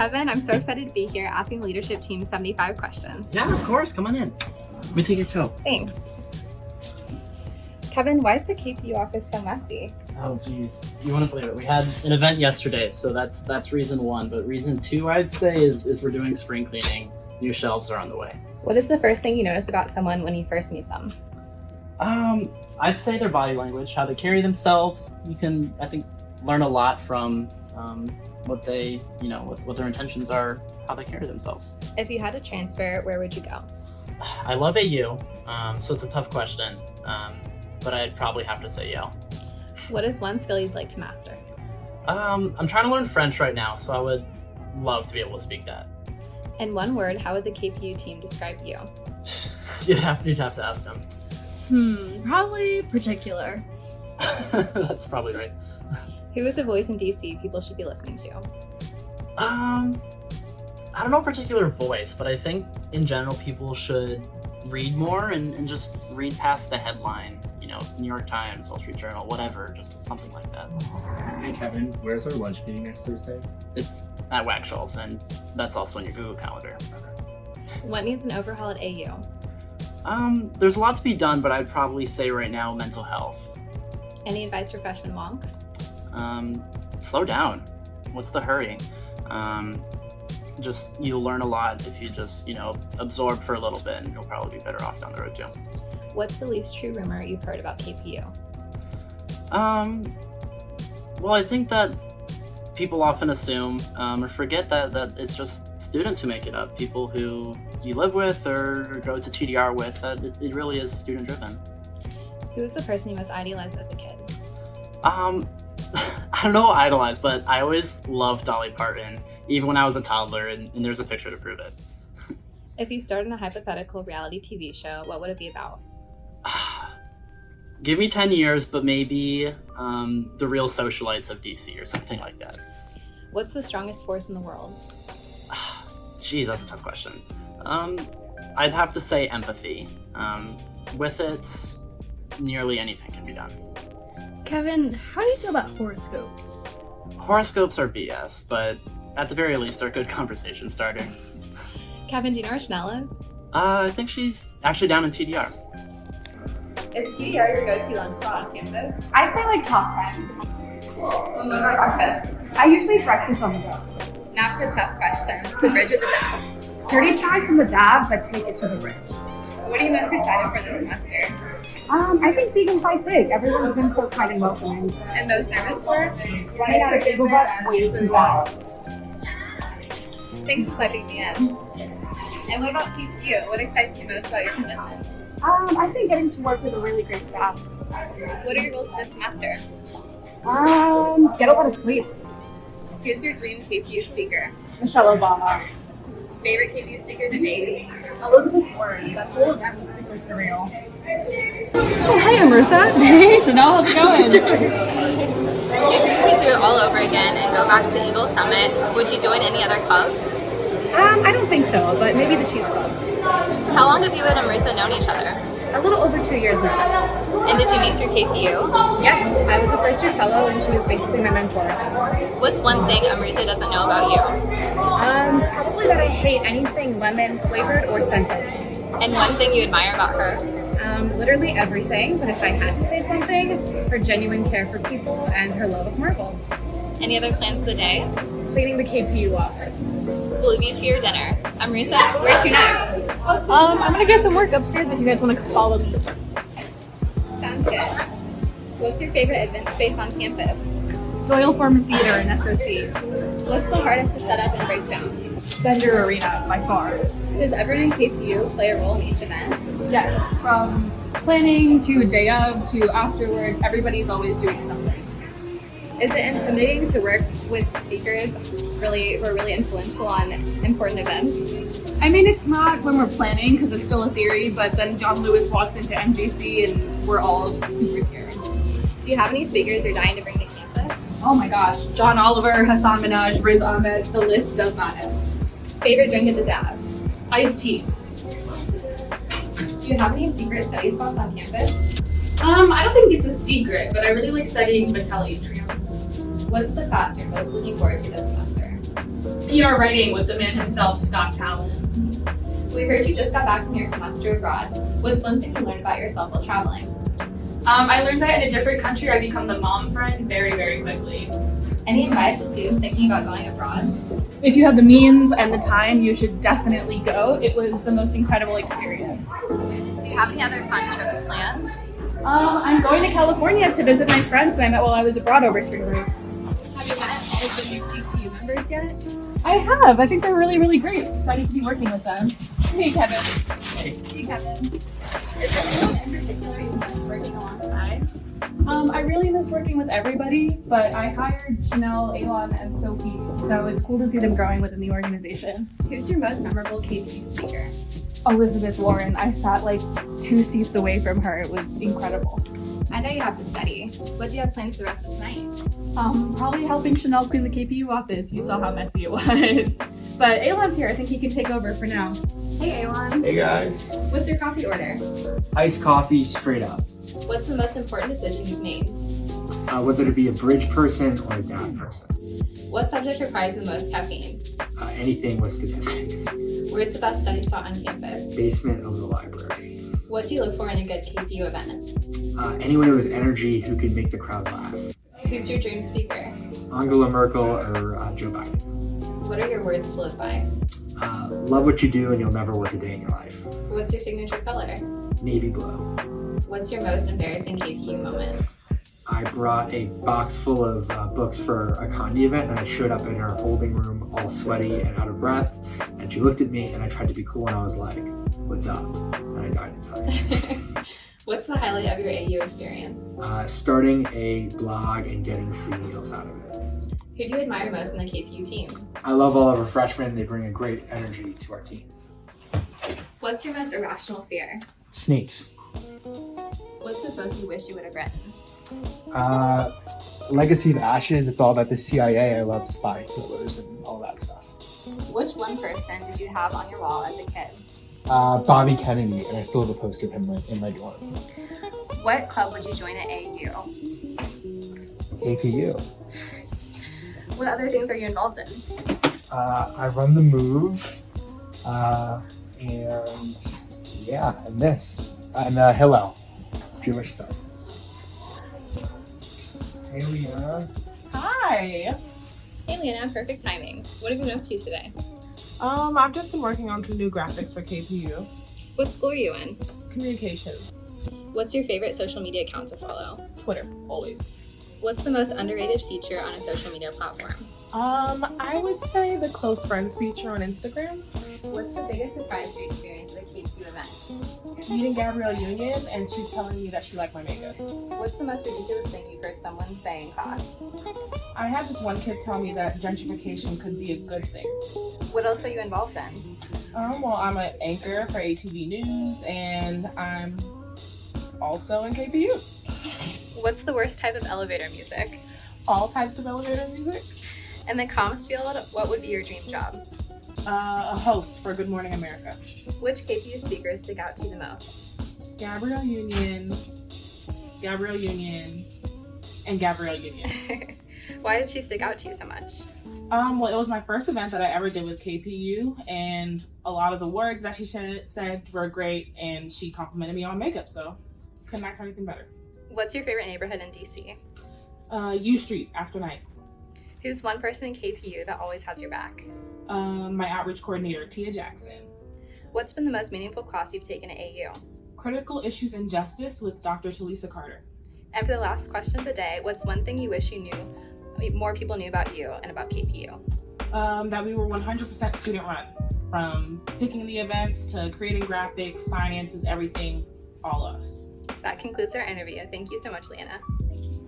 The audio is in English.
Kevin, I'm so excited to be here asking the leadership team 75 questions. Yeah, of course. Come on in. Let me take your coat. Thanks. Kevin, why is the KPU office so messy? Oh, geez. You wouldn't believe it. We had an event yesterday, so that's reason one. But reason two, I'd say, is we're doing spring cleaning. New shelves are on the way. What is the first thing you notice about someone when you first meet them? I'd say their body language, how they carry themselves. You can, I think, learn a lot from what they, what their intentions are, how they carry themselves. If you had to transfer, where would you go? I love AU, so it's a tough question, but I'd probably have to say Yale. What is one skill you'd like to master? I'm trying to learn French right now, so I would love to be able to speak that. In one word, how would the KPU team describe you? You'd have to ask them. Probably particular. That's probably right. Who is a voice in DC people should be listening to? I don't know a particular voice, but I think in general people should read more and just read past the headline. New York Times, Wall Street Journal, whatever, just something like that. Hey Kevin, where's our lunch meeting next Thursday? It's at Wagshall's, and that's also in your Google Calendar. What needs an overhaul at AU? There's a lot to be done, but I'd probably say right now mental health. Any advice for freshman wonks? Slow down. What's the hurry? You'll learn a lot if you just, absorb for a little bit, and you'll probably be better off down the road too. What's the least true rumor you've heard about KPU? Well, I think that people often assume or forget that it's just students who make it up, people who you live with or go to TDR with, that it really is student driven. Who was the person you most idolized as a kid? I don't know idolized, but I always loved Dolly Parton, even when I was a toddler, and there's a picture to prove it. If you started in a hypothetical reality TV show, what would it be about? Give me 10 years, but maybe the real socialites of DC or something like that. What's the strongest force in the world? Geez, that's a tough question. I'd have to say empathy. With it, nearly anything can be done. Kevin, how do you feel about horoscopes? Horoscopes are BS, but at the very least, they're a good conversation starter. Kevin, do you know where Chanel is? I think she's actually down in TDR. Is TDR your go-to lunch spot on campus? I'd say like top 10. Cool. Well, what about breakfast? I usually eat breakfast on the go. Now for the tough questions. The bridge or the dab? Dirty chai from the dab, but take it to the bridge. What are you most excited for this semester? I think Vegan Phi Sig. Everyone's been so kind and welcoming. And most nervous for? Running out of bagel bucks way too fast. Thanks for letting me in. And what about KPU? What excites you most about your position? I think getting to work with a really great staff. What are your goals for this semester? Get a lot of sleep. Who's your dream KPU speaker? Michelle Obama. Favorite KPU speaker to date? Elizabeth Warren. That whole event was super surreal. Oh, hey, Amrutha. Hey, Chanel, how's it going? If you could do it all over again and go back to Eagle Summit, would you join any other clubs? I don't think so, but maybe the Cheese Club. How long have you and Amrutha known each other? A little over 2 years now. And did you meet through KPU? Yes, I was a first year fellow and she was basically my mentor. What's one thing Amrutha doesn't know about you? Probably that I hate anything lemon flavored or scented. And one thing you admire about her? Literally everything, but if I had to say something, her genuine care for people and her love of Marvel. Any other plans for the day? Cleaning the KPU office. We'll leave you to your dinner. Amrutha, where to next? I'm gonna get some work upstairs if you guys want to follow me. Sounds good. What's your favorite event space on campus? Doyle Foreman Theater in SOC. What's the hardest to set up and break down? Bender Arena, by far. Does everyone in KPU play a role in each event? Yes, from planning to day of to afterwards, everybody's always doing something. Is it intimidating to work with speakers who are really influential on important events? I mean, it's not when we're planning because it's still a theory, but then John Lewis walks into MGC and we're all super scared. Do you have any speakers you're dying to bring to campus? Oh my gosh, John Oliver, Hassan Minaj, Riz Ahmed, the list does not end. Favorite drink at the DAV? Iced tea. Do you have any secret study spots on campus? I don't think it's a secret, but I really like studying Vitelli Trio. What's the class you're most looking forward to this semester? PR writing with the man himself, Scott Talon. We heard you just got back from your semester abroad. What's one thing you learned about yourself while traveling? I learned that in a different country, I become the mom friend very, very quickly. Any advice to students thinking about going abroad? If you have the means and the time, you should definitely go. It was the most incredible experience. Do you have any other fun trips planned? I'm going to California to visit my friends who I met while I was abroad over spring break. Have you met all of the new KPU members yet? I have. I think they're really, really great. Excited to be working with them. Hey, Kevin. Hey, Kevin. Is there anyone in particular you miss working alongside? I really missed working with everybody, but I hired Chanel, Elon, and Sophie, so it's cool to see them growing within the organization. Who's your most memorable KPU speaker? Elizabeth Warren. I sat like 2 seats away from her. It was incredible. I know you have to study. What do you have planned for the rest of tonight? Probably helping Chanel clean the KPU office. You saw how messy it was. But Elon's here. I think he can take over for now. Hey, Elon. Hey guys. What's your coffee order? Iced coffee straight up. What's the most important decision you've made? Whether to be a bridge person or a DAF person. What subject requires the most caffeine? Anything with statistics. Where's the best study spot on campus? Basement of the library. What do you look for in a good KPU event? Anyone who has energy who can make the crowd laugh. Who's your dream speaker? Angela Merkel or Joe Biden. What are your words to live by? Love what you do and you'll never work a day in your life. What's your signature color? Navy blue. What's your most embarrassing KPU moment? I brought a box full of books for a Condi event, and I showed up in her holding room all sweaty and out of breath, and she looked at me, and I tried to be cool, and I was like, what's up? And I died inside. What's the highlight of your AU experience? Starting a blog and getting free meals out of it. Who do you admire most in the KPU team? I love all of our freshmen. They bring a great energy to our team. What's your most irrational fear? Snakes. What's a book you wish you would have written? Legacy of Ashes. It's all about the CIA. I love spy thrillers and all that stuff. Which one person did you have on your wall as a kid? Bobby Kennedy, and I still have a poster of him in my dorm. What club would you join at AU? KPU. What other things are you involved in? I run the move, and this, and Hillel, Jewish stuff. Hey, Leanna. Hi. Hey, Leanna, perfect timing. What have you been up to today? I've just been working on some new graphics for KPU. What school are you in? Communication. What's your favorite social media account to follow? Twitter, always. What's the most underrated feature on a social media platform? I would say the close friends feature on Instagram. What's the biggest surprise you experienced at a KPU event? Meeting Gabrielle Union and she telling me that she liked my makeup. What's the most ridiculous thing you've heard someone say in class? I had this one kid tell me that gentrification could be a good thing. What else are you involved in? Well, I'm an anchor for ATV News and I'm also in KPU. What's the worst type of elevator music? All types of elevator music. In the comms field, what would be your dream job? A host for Good Morning America. Which KPU speakers stick out to you the most? Gabrielle Union, and Gabrielle Union. Why did she stick out to you so much? Well, it was my first event that I ever did with KPU, and a lot of the words that she said were great, and she complimented me on makeup, so couldn't ask for anything better. What's your favorite neighborhood in DC? U Street, after night. Who's one person in KPU that always has your back? My outreach coordinator, Tia Jackson. What's been the most meaningful class you've taken at AU? Critical Issues and Justice with Dr. Talisa Carter. And for the last question of the day, what's one thing you wish you knew, more people knew about you and about KPU? That we were 100% student run. From picking the events to creating graphics, finances, everything, all us. That concludes our interview. Thank you so much, Leanna. Thank you.